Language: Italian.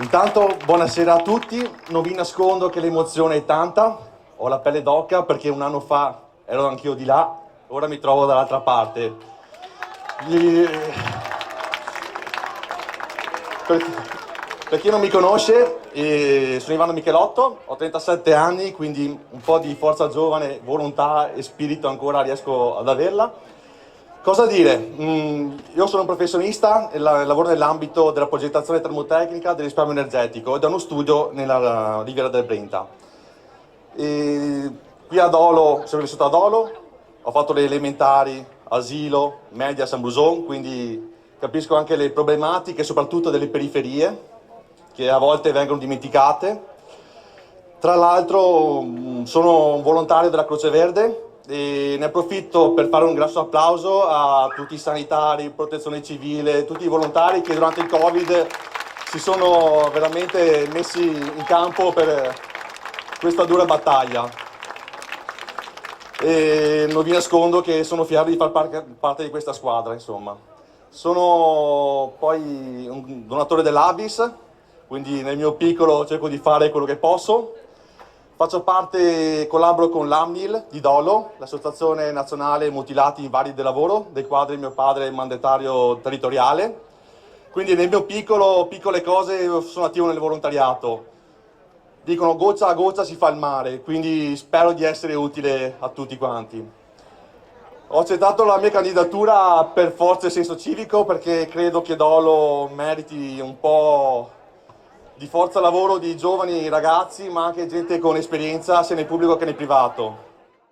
Intanto buonasera a tutti, non vi nascondo che l'emozione è tanta, ho la pelle d'oca perché un anno fa ero anch'io di là, ora mi trovo dall'altra parte. Gli- Per, per chi non mi conosce, sono Ivano Michelotto, ho 37 anni, quindi un po' di forza giovane, volontà e spirito ancora riesco ad averla. Cosa dire? Io sono un professionista e lavoro nell'ambito della progettazione termotecnica del risparmio energetico e da uno studio nella Riviera del Brenta. E qui a Dolo, sono vissuto a Dolo, ho fatto le elementari, asilo, media a San Bruson, quindi capisco anche le problematiche, soprattutto delle periferie, che a volte vengono dimenticate. Tra l'altro sono un volontario della Croce Verde e ne approfitto per fare un grosso applauso a tutti i sanitari, protezione civile, tutti i volontari che durante il Covid si sono veramente messi in campo per questa dura battaglia. E non vi nascondo che sono fiero di far parte di questa squadra, insomma. Sono poi un donatore dell'Avis, quindi nel mio piccolo cerco di fare quello che posso. Faccio parte, collaboro con l'AMNIL di Dolo, l'Associazione Nazionale Mutilati Invalidi del Lavoro, dei quadri mio padre è mandatario territoriale. Quindi nel mio piccolo, piccole cose sono attivo nel volontariato. Dicono goccia a goccia si fa il mare, quindi spero di essere utile a tutti quanti. Ho accettato la mia candidatura per forza e senso civico perché credo che Dolo meriti un po' di forza lavoro di giovani ragazzi, ma anche gente con esperienza sia nel pubblico che nel privato.